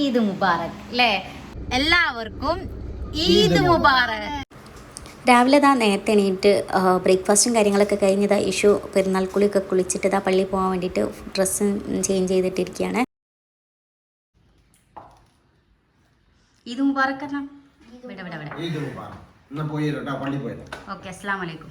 ഈദ് മുബാറക് അല്ലേ? എല്ലാവർക്കും ഈദ് മുബാറക്. രാവിലെ നേരത്തെ എണീറ്റ് ബ്രേക്ക്ഫാസ്റ്റും കാര്യങ്ങളൊക്കെ കഴിഞ്ഞതാ ഇഷു പെരുന്നാൾ കുളിയൊക്കെ കുളിച്ചിട്ട് പള്ളിയിൽ പോകാൻ വേണ്ടിയിട്ട് ഡ്രസ്സ് ചേഞ്ച് ചെയ്തിട്ടിരിക്കുകയാണ്. ഈദ് മുബാറക് ഓക്കെ. അസ്സലാമു അലൈക്കും.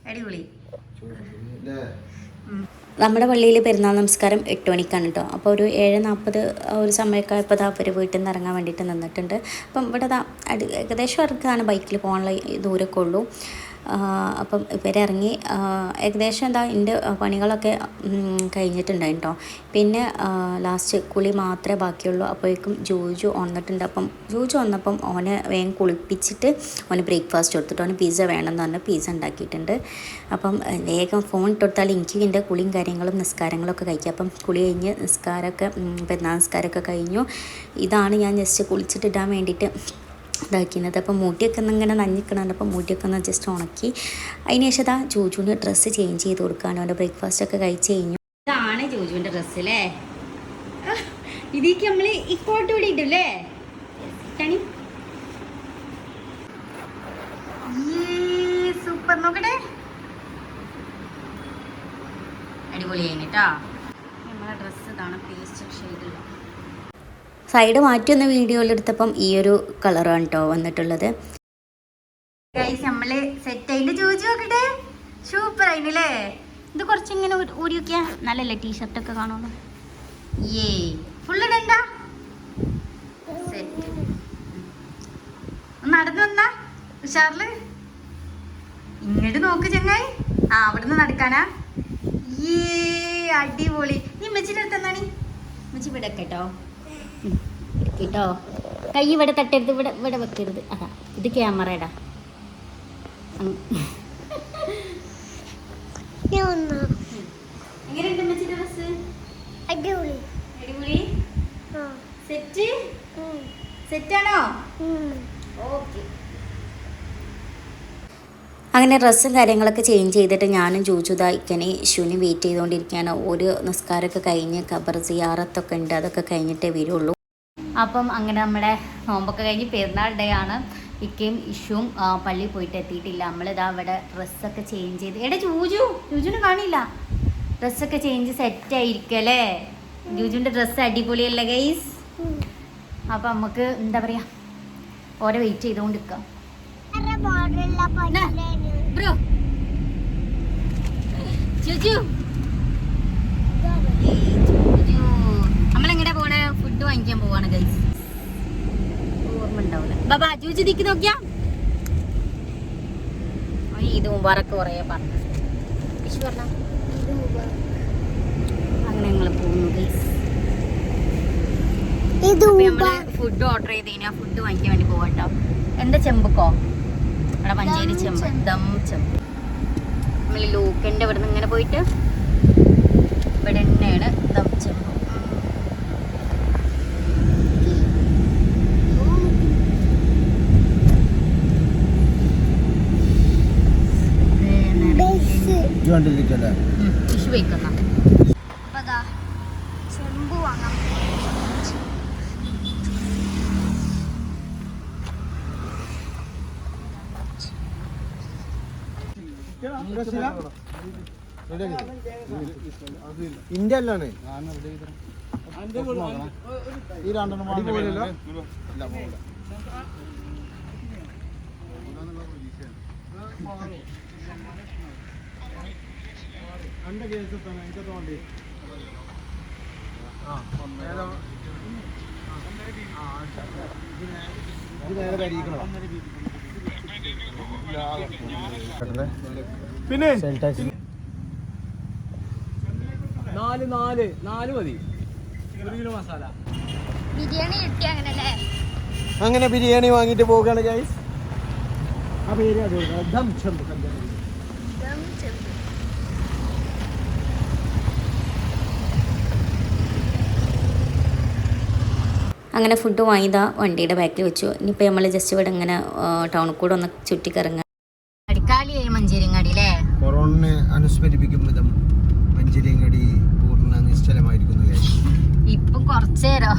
അടിപൊളി. നമ്മുടെ പള്ളിയിൽ പെരുന്നാൾ നമസ്കാരം 8 മണിക്കാണ് കേട്ടോ. അപ്പോൾ ഒരു 7:40 ഒരു സമയമൊക്കെ ആയപ്പോൾ അവർ വീട്ടിൽ നിന്ന് ഇറങ്ങാൻ വേണ്ടിയിട്ട് നിന്നിട്ടുണ്ട്. അപ്പം ഇവിടെ ഏകദേശം അടുത്താണ് ബൈക്കിൽ പോകാനുള്ള ദൂരമൊക്കെ ഉള്ളൂ. അപ്പം ഇവരിറങ്ങി ഏകദേശം എൻ്റെ പണികളൊക്കെ കഴിഞ്ഞിട്ടുണ്ടായി കേട്ടോ. പിന്നെ ലാസ്റ്റ് കുളി മാത്രമേ ബാക്കിയുള്ളൂ. അപ്പോഴേക്കും ജൂജു വന്നിട്ടുണ്ട്. അപ്പം ജൂജു വന്നപ്പം ഓനെ വേഗം കുളിപ്പിച്ചിട്ട് ഓന് ബ്രേക്ക്ഫാസ്റ്റ് കൊടുത്തിട്ട് ഓന് പിസ്സ വേണമെന്ന് പറഞ്ഞ് പിസ്സ ഉണ്ടാക്കിയിട്ടുണ്ട്. അപ്പം വേഗം ഫോൺ ഇട്ടുകൊടുത്താൽ എനിക്ക് എൻ്റെ കുളിയും കാര്യങ്ങളും നിസ്കാരങ്ങളൊക്കെ കഴിക്കും. അപ്പം കുളി കഴിഞ്ഞ് നിസ്കാരമൊക്കെ പെരുന്നാൾ നിസ്കാരമൊക്കെ കഴിഞ്ഞു. ഇതാണ് ഞാൻ ജസ്റ്റ് കുളിച്ചിട്ടിടാൻ വേണ്ടിയിട്ട് ഇതാക്കുന്നത്. അപ്പം മൂട്ടിയൊക്കെ ഇങ്ങനെ നഞ്ഞിക്കണുണ്ട്. അപ്പം മൂട്ടിയൊക്കെ ഒന്ന് ജസ്റ്റ് ഉണക്കി അതിന് ശേഷം ജൂജുവിന് ഡ്രസ്സ് ചേഞ്ച് ചെയ്ത് കൊടുക്കാനും അവൻ്റെ ബ്രേക്ക്ഫാസ്റ്റ് ഒക്കെ കഴിച്ച് കഴിഞ്ഞു. ഇതാണ് ജൂജുവിൻ്റെ ഡ്രസ്സ് അല്ലേ? ഇതിക്ക് നമ്മൾ ഇക്കോട്ട് കൂടി ഇട്ടില്ലേ? സൂപ്പർ, നോക്കട്ടെ, അടിപൊളിയായി കേട്ടോ. നമ്മളെ ഡ്രസ്സ് ഇതാണ്, പേസ്റ്റ് ഷെയ്ഡുള്ള. സൈഡ് മാറ്റിയൊന്ന് വീഡിയോയിലെടുത്തപ്പം ഈ ഒരു കളറാണ് കേട്ടോ വന്നിട്ടുള്ളത്. നമ്മള് സെറ്റ് ആയിട്ട് ചോദിച്ചു നോക്കട്ടെ. സൂപ്പർ ആയില്ലേ? ഇത് കുറച്ചിങ്ങനെ ഊരി നോക്കിയാ നല്ലല്ലേ? ടീഷർട്ടൊക്കെ കാണുള്ളൂ. ഫുള്ള് ഇടണ്ട, സെറ്റ്. നടന്നു വന്നാ ഉഷാറില്. ഇങ്ങോട്ട് നോക്ക് ചങ്ങായി. അവിടുന്ന് നടക്കാനാ? അടിപൊളി. നീ മെച്ചിന്റെ അടുത്ത് എന്നാണി മെച്ചി ഇവിടെ കേട്ടോ കേട്ടോ. കൈ ഇവിടെ തട്ടരുത്, ഇവിടെ ഇവിടെ വെക്കരുത്. അതാ ഇത് ക്യാമറയുടെ. എങ്ങനെയുണ്ട് മെച്ചിന്റെ ഡ്രസ്? അടിപൊളി. അടിപൊളി. സെറ്റ് സെറ്റാണോ? ഓക്കെ. അങ്ങനെ ഡ്രസ്സും കാര്യങ്ങളൊക്കെ ചേഞ്ച് ചെയ്തിട്ട് ഞാനും ജൂജുദാ ഇക്കനെ ഇഷുവിനെ വെയിറ്റ് ചെയ്തുകൊണ്ടിരിക്കുകയാണ്. ഒരു നിസ്കാരമൊക്കെ കഴിഞ്ഞ് ഖബർ സിയാറത്തൊക്കെ ഉണ്ട്, അതൊക്കെ കഴിഞ്ഞിട്ടേ വരുള്ളൂ. അപ്പം അങ്ങനെ നമ്മുടെ നോമ്പൊക്കെ കഴിഞ്ഞ് പെരുന്നാൾ ഡേ ആണ്. ഇക്കയും ഇഷുവും പള്ളിയിൽ പോയിട്ട് എത്തിയിട്ടില്ല. നമ്മളിതാ ഇവിടെ ഡ്രസ്സൊക്കെ ചേഞ്ച് ചെയ്ത്. ജൂജുവിനെ കാണില്ല. ഡ്രസ്സൊക്കെ ചേഞ്ച് സെറ്റായിരിക്കല്ലേ? ജൂജുവിൻ്റെ ഡ്രസ്സ് അടിപൊളിയല്ലേ ഗൈസ്? അപ്പം നമുക്ക് എന്താ പറയുക, ഓരോ വെയിറ്റ് ചെയ്തുകൊണ്ടിരിക്കാം. ബ്രോ നമ്മളെങ്ങനെ പോണേ? ഫുഡ് വാങ്ങിക്കാൻ പോവാണ് ഗൈസ്. ഓർമ്മ ഉണ്ടാവില്ല. ബാബാ ജൂജു ദിക്ക് നോക്കിയാ ഇത് മുബാറക്ക് കുറേ പറഞ്ഞു. അങ്ങനെ ഞങ്ങൾ പോകുന്നു ഗൈസ്. നമ്മള് ഫുഡ് ഓർഡർ ചെയ്ത് കഴിഞ്ഞാൽ ഫുഡ് വാങ്ങിക്കാൻ വേണ്ടി പോവാട്ടോ. എന്താ ചെമ്പുക്കോ? അവിടെ മഞ്ചേരി ചെമ്പ്, ദം ചെമ്പ്. നമ്മൾ ലൂക്കൻ്റെ ഇവിടെ നിന്ന് ഇങ്ങനെ പോയിട്ട് ഇവിടെ തന്നെയാണ് ദം ചെമ്പ്. വിഷു വയ്ക്കുന്ന ചെമ്പ് വാങ്ങാം. ഇന്ത്യ അല്ലാണ് ഈ രണ്ടെണ്ണം പോലല്ലോ. അന്റെ കേസ് എനിക്ക് തോണ്ടി ഇത് നേരെ കരിയിക്കണോ? പിന്നെ 4 മതി. 1 കിലോ മസാല ബിരിയാണി കിട്ടി. അങ്ങനെ ബിരിയാണി വാങ്ങിട്ട് പോവുകയാണ് ഗൈസ്. ആ പേര് അത് ദം ചെമ്പ്. അങ്ങനെ ഫുഡ് വാങ്ങിയതാ വണ്ടിയുടെ ബാക്കിൽ വെച്ചു. ഇനിയിപ്പോൾ നമ്മൾ ജസ്റ്റ് ഇവിടെ ഇങ്ങനെ ടൗണിൽ കൂടെ ഒന്ന് ചുറ്റിക്കറങ്ങുക. അടിക്കാലിയായി മഞ്ചേരിങ്ങാടി അല്ലേ? കൊറോണയെ അനുസ്മരിപ്പിക്കും വിധം മഞ്ചേരിങ്ങാടി പൂർണ്ണ നിശ്ചലമായിരിക്കുന്നു. ഇപ്പം കുറച്ചേരോ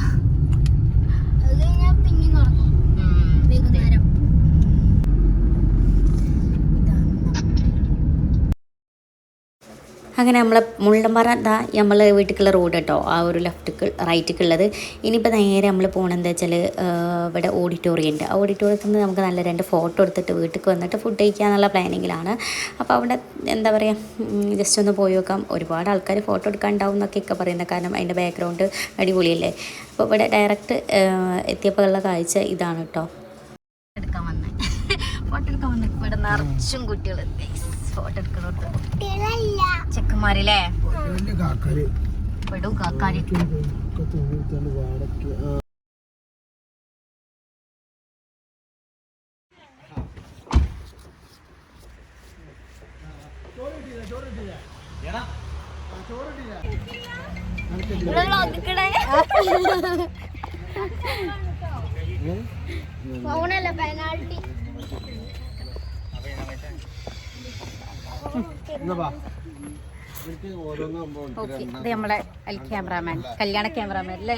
അങ്ങനെ നമ്മളെ മുള്ളമ്പാറ നമ്മളെ വീട്ടിലേക്കുള്ള റോഡ് കേട്ടോ, ആ ഒരു റൈറ്റിക്കുള്ളത്. ഇനിയിപ്പോൾ നേരെ നമ്മൾ പോകണം എന്താ വെച്ചാൽ ഇവിടെ ഓഡിറ്റോറിയം ഉണ്ട്. ആ ഓഡിറ്റോറിയത്തിൽ നിന്ന് നമുക്ക് നല്ല 2 ഫോട്ടോ എടുത്തിട്ട് വീട്ടിലേക്ക് വന്നിട്ട് ഫുഡ് കഴിക്കാന്നുള്ള പ്ലാനിങ്ങിലാണ്. അപ്പോൾ അവിടെ എന്താ പറയുക, ജസ്റ്റ് ഒന്ന് പോയി നോക്കാം. ഒരുപാട് ആൾക്കാർ ഫോട്ടോ എടുക്കാനുണ്ടാവും എന്നൊക്കെ പറയുന്നത്, കാരണം അതിൻ്റെ ബാക്ക്ഗ്രൗണ്ട് അടിപൊളിയല്ലേ. അപ്പോൾ ഇവിടെ ഡയറക്റ്റ് എത്തിയപ്പോൾ ഉള്ള കാഴ്ച ഇതാണ് കേട്ടോ. ഫോട്ടോ എടുക്കാൻ വന്ന ഇവിടെ നിറച്ചും കുട്ടികൾ ഫോട്ടോ എടുക്കുന്നോട്ട് ചെക്കന്മാരില്ലേ പെടു കാക്കാര്. പെനാൾട്ടി ഇത് നമ്മളെ ക്യാമറാമാൻ, കല്യാണ ക്യാമറാമാൻ അല്ലേ.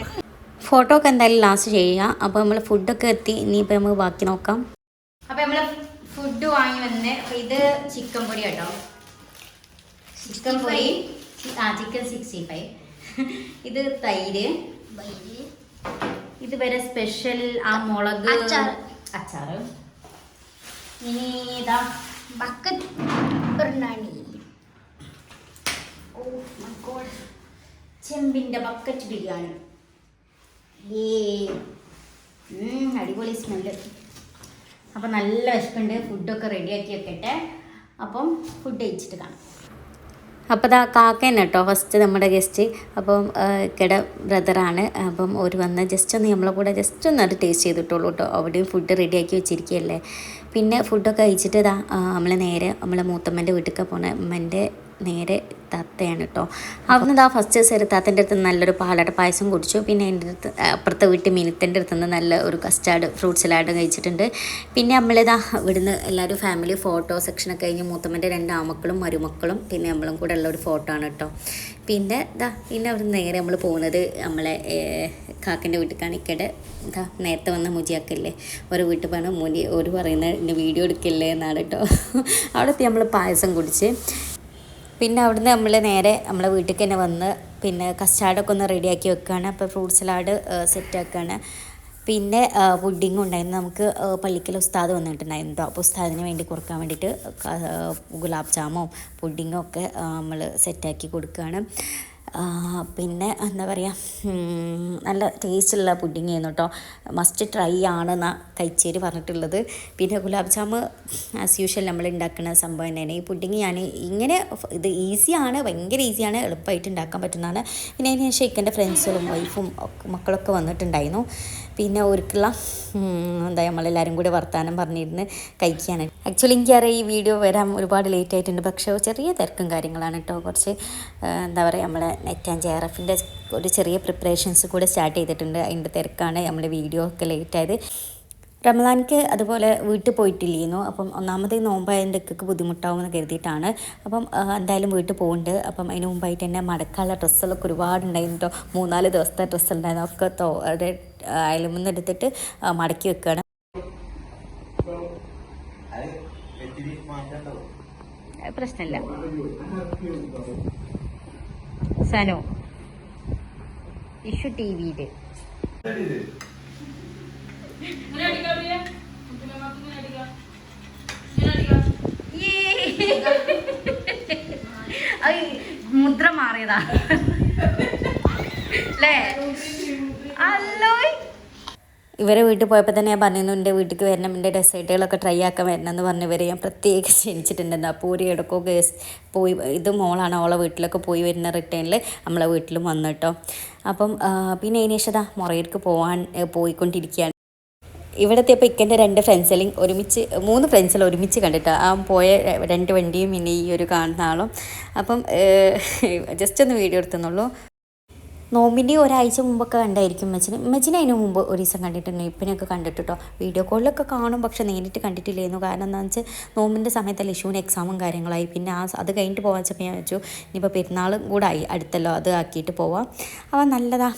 ഫോട്ടോ ഒക്കെ എന്തായാലും ലാസ്റ്റ് ചെയ്യുക. അപ്പോൾ നമ്മൾ ഫുഡൊക്കെ എത്തി. ഇനിയിപ്പോൾ നമുക്ക് ബാക്കി നോക്കാം. അപ്പോൾ നമ്മൾ ഫുഡ് വാങ്ങി വന്ന്, അപ്പോൾ ഇത് ചിക്കൻ പൊടി കേട്ടോ, ചിക്കൻ പൊടി, ചിക്കൻ 65. ഇത് തൈര്, ഇത് വരെ സ്പെഷ്യൽ ആ മുളക് അച്ചാറ്. ഇനി ഇതാ bucket biryani. Oh my god, ചെമ്പിൻ്റെ ബക്കറ്റ് ബിരിയാണി. അടിപൊളി സ്മെല്ല്. അപ്പം നല്ല വിശപ്പുണ്ട്, ഫുഡൊക്കെ റെഡിയാക്കി വെക്കട്ടെ. അപ്പം ഫുഡ് കഴിച്ചിട്ട് കാണാം. അപ്പോൾ ഇതാ കാക്കന്നെ കേട്ടോ ഫസ്റ്റ് നമ്മുടെ ഗസ്റ്റ്. അപ്പം ഇക്കടെ ബ്രദറാണ്. അപ്പം ഒരു വന്ന് ജസ്റ്റ് ഒന്ന് നമ്മളെ കൂടെ ജസ്റ്റ് ഒന്ന് അത് ടേസ്റ്റ് ചെയ്തിട്ടുള്ളൂ കേട്ടോ. അവിടെയും ഫുഡ് റെഡിയാക്കി വെച്ചിരിക്കുകയല്ലേ. പിന്നെ ഫുഡൊക്കെ കഴിച്ചിട്ട് ഇതാ നമ്മൾ നേരെ നമ്മളെ മൂത്തമ്മൻ്റെ വീട്ടിലേക്ക് പോണേ. ഉമ്മൻ്റെ നേരെ താത്തയാണ് കേട്ടോ. അവിടുന്ന് ഇതാ ഫസ്റ്റ് സെരുത്താത്തൻ്റെ അടുത്ത് നല്ലൊരു പാലട പായസം കുടിച്ചു. പിന്നെ എൻ്റെ അടുത്ത് അപ്പുറത്തെ വീട്ടിൽ മിനിത്തൻ്റെ അടുത്ത് നിന്ന് നല്ല ഒരു കസ്റ്റാർഡ് ഫ്രൂട്ട് സലാഡ് കഴിച്ചിട്ടുണ്ട്. പിന്നെ നമ്മളിതാ ഇവിടുന്ന് എല്ലാവരും ഫാമിലി ഫോട്ടോ സെക്ഷനൊക്കെ കഴിഞ്ഞ് മൂത്തമ്മൻ്റെ 2 ആമക്കളും മരുമക്കളും പിന്നെ നമ്മളും കൂടെ ഉള്ള ഒരു ഫോട്ടോ ആണ് കേട്ടോ. പിന്നെ അവിടുന്ന് നേരെ നമ്മൾ പോകുന്നത് നമ്മളെ കാക്കൻ്റെ വീട്ടിൽ കാണിക്കടെ. നേരത്തെ വന്ന മുജിയാക്കല്ലേ ഒരു വീട്ടിൽ പോകണം മുനി ഒരു പറയുന്നത് ഇന്ന് വീഡിയോ എടുക്കല്ലേ എന്നാണ് കേട്ടോ. അവിടെത്തി നമ്മൾ പായസം കുടിച്ച് പിന്നെ അവിടുന്ന് നമ്മൾ നേരെ നമ്മളെ വീട്ടിലേക്ക് തന്നെ വന്ന് പിന്നെ കസ്റ്റാർഡൊക്കെ ഒന്ന് റെഡിയാക്കി വെക്കുകയാണ്. അപ്പോൾ ഫ്രൂട്ട് സലാഡ് സെറ്റാക്കുകയാണ്. പിന്നെ പുഡിങ്ങും ഉണ്ടായിരുന്നു. നമുക്ക് പള്ളിക്കൽ ഉസ്താദ് വന്നിട്ടുണ്ടായിരുന്നു. അപ്പോൾ ഉസ്താദിന് വേണ്ടി കൊടുക്കാൻ വേണ്ടിയിട്ട് ഗുലാബ് ജാമും പുഡിങ്ങും ഒക്കെ നമ്മൾ സെറ്റാക്കി കൊടുക്കുകയാണ്. പിന്നെ എന്താ പറയുക, നല്ല ടേസ്റ്റുള്ള പുഡിങ് ആയിരുന്നു കേട്ടോ. മസ്റ്റ് ട്രൈ ആണെന്നാണ് കഴിച്ചേര് പറഞ്ഞിട്ടുള്ളത്. പിന്നെ ഗുലാബ് ജാമ് ആസ് യൂഷ്വൽ നമ്മൾ ഉണ്ടാക്കുന്ന സംഭവം തന്നെയാണ്. ഈ പുഡിങ് ഞാൻ ഇങ്ങനെ ഇത് ഈസിയാണ്, ഭയങ്കര ഈസിയാണ്, എളുപ്പമായിട്ട് ഉണ്ടാക്കാൻ പറ്റുന്നതാണ്. പിന്നെ അതിന് ശേഷം എൻ്റെ ഫ്രണ്ട്സുകളും വൈഫും മക്കളൊക്കെ വന്നിട്ടുണ്ടായിരുന്നു. പിന്നെ ഒരിക്കലുള്ള നമ്മളെല്ലാവരും കൂടി വർത്താനം പറഞ്ഞിരുന്ന് കഴിക്കുകയാണ്. ആക്ച്വലി എനിക്കറിയാം ഈ വീഡിയോ വരാൻ ഒരുപാട് ലേറ്റ് ആയിട്ടുണ്ട്, പക്ഷേ ചെറിയ തിരക്കും കാര്യങ്ങളാണ് കേട്ടോ. കുറച്ച് എന്താ പറയുക, നമ്മളെ നെറ്റ് ആൻഡ് JRFൻ്റെ ഒരു ചെറിയ പ്രിപ്പറേഷൻസ് കൂടെ സ്റ്റാർട്ട് ചെയ്തിട്ടുണ്ട്. അതിൻ്റെ തിരക്കാണ് നമ്മുടെ വീഡിയോ ഒക്കെ ലേറ്റായത്. റമദാനിക്ക് അതുപോലെ വീട്ടിൽ പോയിട്ടില്ലായിരുന്നു. അപ്പം ഒന്നാമത് നോമ്പായതിൻ്റെ ഒക്കെ ബുദ്ധിമുട്ടാവുമെന്ന് കരുതിയിട്ടാണ്. അപ്പം എന്തായാലും വീട്ടിൽ പോകുന്നുണ്ട്. അപ്പം അതിന് മുമ്പായിട്ട് തന്നെ മടക്കാനുള്ള ഡ്രസ്സുകളൊക്കെ ഒരുപാടുണ്ടായിരുന്നു കേട്ടോ. 3-4 ദിവസത്തെ ഡ്രസ്സ് ഉണ്ടായിരുന്നു. ഒക്കെ അയലുമെന്ന് എടുത്തിട്ട് മടക്കി വെക്കുകയാണ്. പ്രശ്നമില്ല. സനോ ഇഷ്യൂ TV-യിൽ മുദ്ര മാറിയതാ അല്ലേ? അല്ലോ ഇവരെ വീട്ടിൽ പോയപ്പോൾ തന്നെ ഞാൻ പറഞ്ഞിരുന്നു എൻ്റെ വീട്ടിലേക്ക് വരണം, എൻ്റെ ഡെസേർട്ടുകളൊക്കെ ട്രൈ ആക്കാൻ വരണം എന്ന് പറഞ്ഞവരെ ഞാൻ പ്രത്യേകം ക്ഷണിച്ചിട്ടുണ്ടായിരുന്നു. അപ്പോൾ ഒരു ഇടയ്ക്കൊക്കെ പോയി, ഇത് മോളാണ്, അവളെ വീട്ടിലൊക്കെ പോയി വരുന്ന റിട്ടേണിൽ നമ്മളെ വീട്ടിലും വന്നു കേട്ടോ. അപ്പം പിന്നെ അതിനുശേഷം മൊറയിലേക്ക് പോയിക്കൊണ്ടിരിക്കുകയാണ്. ഇവിടെ എത്തിയപ്പോൾ ഇക്കൻ്റെ 2 ഫ്രണ്ട്സിലും ഒരുമിച്ച് 3 ഫ്രണ്ട്സിലും ഒരുമിച്ച് കണ്ടിട്ട് ആ പോയ 2 വണ്ടിയും പിന്നെ ഈ ഒരു കാണുന്ന ആളും. അപ്പം ജസ്റ്റ് ഒന്ന് വീഡിയോ എടുത്തെന്നുള്ളൂ. നോമ്പിൻ്റെ ഒരാഴ്ച മുമ്പൊക്കെ കണ്ടായിരിക്കും ഉമ്മച്ചിനെ അതിന് മുമ്പ് ഒരു ദിവസം കണ്ടിട്ടുണ്ട്. ഇപ്പനൊക്കെ കണ്ടിട്ട് കേട്ടോ. വീഡിയോ കോളിലൊക്കെ കാണും, പക്ഷെ നേരിട്ട് കണ്ടിട്ടില്ലായിരുന്നു. കാരണം എന്താണെന്ന് വെച്ചാൽ നോമ്പിൻ്റെ സമയത്തല്ല ഇഷ്യൂവിന് എക്സാമും കാര്യങ്ങളായി. പിന്നെ അത് കഴിഞ്ഞിട്ട് പോകാൻ വെച്ചപ്പോൾ ഞാൻ വെച്ചു ഇനിയിപ്പോൾ പെരുന്നാളും കൂടെ ആയി അടുത്തല്ലോ, അത് ആക്കിയിട്ട് പോവാം. അപ്പോൾ നല്ലതാ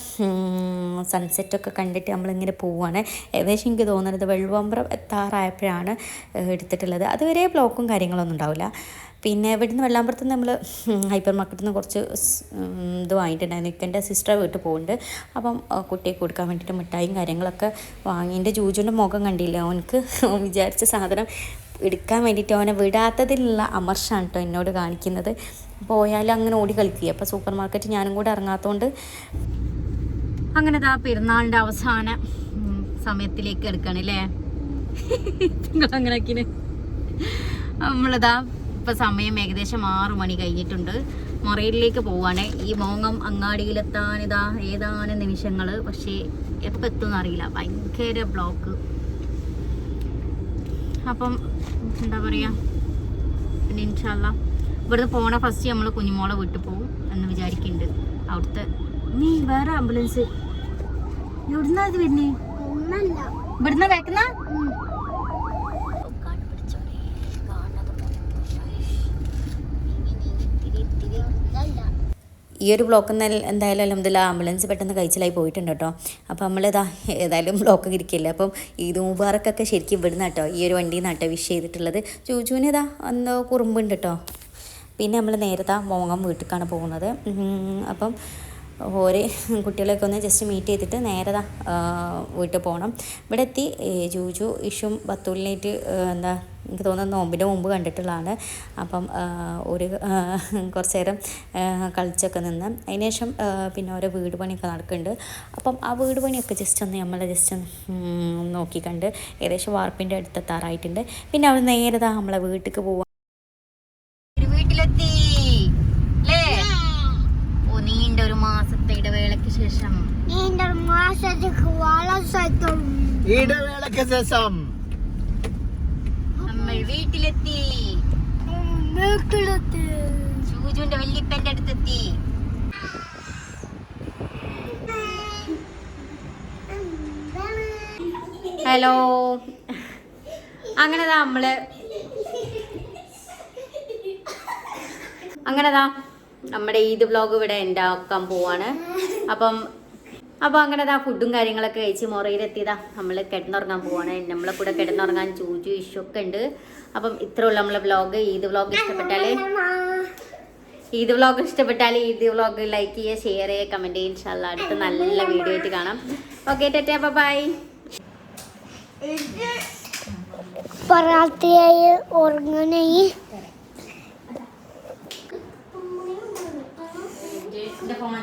സൺസെറ്റൊക്കെ കണ്ടിട്ട് നമ്മളിങ്ങനെ പോവുകയാണ്. ഏകദേശം എനിക്ക് തോന്നുന്നത് വെള്ളുവമ്പ്രം എത്താറായപ്പോഴാണ് എടുത്തിട്ടുള്ളത്. അതുവരെ ബ്ലോക്കും കാര്യങ്ങളൊന്നും ഉണ്ടാവില്ല. പിന്നെ ഇവിടുന്ന് വെള്ളാമ്പുറത്ത് നിന്ന് നമ്മൾ ഹൈപ്പർ മാർക്കറ്റിൽ നിന്ന് കുറച്ച് ഇത് വാങ്ങിയിട്ടുണ്ടായിരുന്നു. എൻ്റെ സിസ്റ്റർ വീട്ടിൽ പോകുന്നുണ്ട്. അപ്പം കുട്ടിയെ കൊടുക്കാൻ വേണ്ടിയിട്ട് മിഠായും കാര്യങ്ങളൊക്കെ വാങ്ങി. എൻ്റെ ജൂജുവിൻ്റെ മുഖം കണ്ടില്ല, അവനക്ക് വിചാരിച്ച സാധനം എടുക്കാൻ വേണ്ടിയിട്ട് അവനെ വിടാത്തതിലുള്ള അമർഷമാണ് കേട്ടോ എന്നോട് കാണിക്കുന്നത്. പോയാലും അങ്ങനെ ഓടി കളിക്കുക. അപ്പോൾ സൂപ്പർ മാർക്കറ്റ് ഞാനും കൂടെ ഇറങ്ങാത്തതുകൊണ്ട് അങ്ങനെ പെരുന്നാളിൻ്റെ അവസാന സമയത്തിലേക്ക് എടുക്കണം അല്ലേ? നിങ്ങളങ്ങനെ ആക്കിന്. നമ്മളിതാ ഇപ്പം സമയം ഏകദേശം 6 മണി കഴിഞ്ഞിട്ടുണ്ട്. മൊറയിലേക്ക് പോവാണ്. ഈ മോങ്ങം അങ്ങാടിയിലെത്താൻ ഇതാ ഏതാനും നിമിഷങ്ങൾ. പക്ഷേ എപ്പോൾ എത്തുമെന്ന് അറിയില്ല, ഭയങ്കര ബ്ലോക്ക്. അപ്പം എന്താ പറയുക, പിന്നെ ഇൻഷാല്ലാ ഇവിടുന്ന് പോണ ഫസ്റ്റ് നമ്മൾ കുഞ്ഞുമോളെ വീട്ടിൽ പോകും എന്ന് വിചാരിക്കുന്നുണ്ട്. അവിടുത്തെ നീ വേറെ ആംബുലൻസ് എവിടുന്നാ ഇത് വരുന്നേ? ഇവിടുന്ന് വെക്കുന്ന ഈ ഒരു ബ്ലോക്ക് എന്തായാലും അൽഹംദുലില്ലാ ആംബുലൻസ് പെട്ടെന്ന് കഴിച്ചിലായി പോയിട്ടുണ്ട് കേട്ടോ. അപ്പോൾ നമ്മളിതാ ഏതായാലും ബ്ലോക്ക് ഇരിക്കില്ല. അപ്പം ഈദ് മുബാറക്കൊക്കെ ശരിക്കും ഇവിടുന്ന് കേട്ടോ ഈ ഒരു വണ്ടിയിൽ നിന്നാട്ടോ വിഷ് ചെയ്തിട്ടുള്ളത്. ചൂചൂന് ഇതാ എന്തോ കുറുമ്പുണ്ട് കേട്ടോ. പിന്നെ നമ്മൾ നേരത്തെ മോങ്ങം വീട്ടിലേക്കാണ് പോകുന്നത്. അപ്പം ഓരോ കുട്ടികളെയൊക്കെ ഒന്ന് ജസ്റ്റ് മീറ്റ് ചെയ്തിട്ട് നേരെ വീട്ടിൽ പോകണം. ഇവിടെ എത്തി ജൂജു ഇഷും ബത്തൂലിനായിട്ട് എന്താ എനിക്ക് തോന്നുന്നു നോമ്പിൻ്റെ മുമ്പ് കണ്ടിട്ടുള്ളതാണ്. അപ്പം ഒരു കുറച്ച് നേരം കളിച്ചൊക്കെ നിന്ന് അതിന് ശേഷം പിന്നെ ഓരോ വീട് പണിയൊക്കെ നടക്കുന്നുണ്ട്. അപ്പം ആ വീട് പണിയൊക്കെ ജസ്റ്റ് ഒന്ന് നോക്കിക്കണ്ട് ഏകദേശം വാർപ്പിൻ്റെ അടുത്തെത്താറായിട്ടുണ്ട്. പിന്നെ അവിടെ നേരെ നമ്മളെ വീട്ടിലേക്ക് പോവാം. വീട്ടിലെത്തി അല്ലേ? നീണ്ട ഒരു മാസത്തെ ഇടവേളയ്ക്ക് ശേഷം നമ്മൾ വീട്ടിലെത്തി. ചൂജുവിന്റെ വല്യപ്പന്റെ അടുത്തെത്തി. ഹലോ. അങ്ങനെതാ നമ്മുടെ ഈദ് വ്ലോഗ് ഇവിടെ എൻ്റെ ആക്കാൻ പോവാണ്. അപ്പോൾ അങ്ങനെ ഫുഡും കാര്യങ്ങളൊക്കെ കഴിച്ച് മുറയിലെത്തിയതാ നമ്മൾ കിടന്നുറങ്ങാൻ പോവാണ്. നമ്മളെ കൂടെ കിടന്നുറങ്ങാൻ ചൂജു ഇഷൊക്കെ ഉണ്ട്. അപ്പം ഇത്രേ ഉള്ളൂ നമ്മളെ വ്ലോഗ്. ഈദ് വ്ലോഗ് ഇഷ്ടപ്പെട്ടാൽ ഈദ് വ്ലോഗ് ലൈക്ക് ചെയ്യുക, ഷെയർ ചെയ്യുക, കമൻറ്റ് ചെയ്യുക. ഇൻഷാല്ലാ അടുത്ത നല്ല വീഡിയോ ആയിട്ട് കാണാം. Okay, tata, bye. പറാത്തയായി ഉറങ്ങണേ. ഫോൺ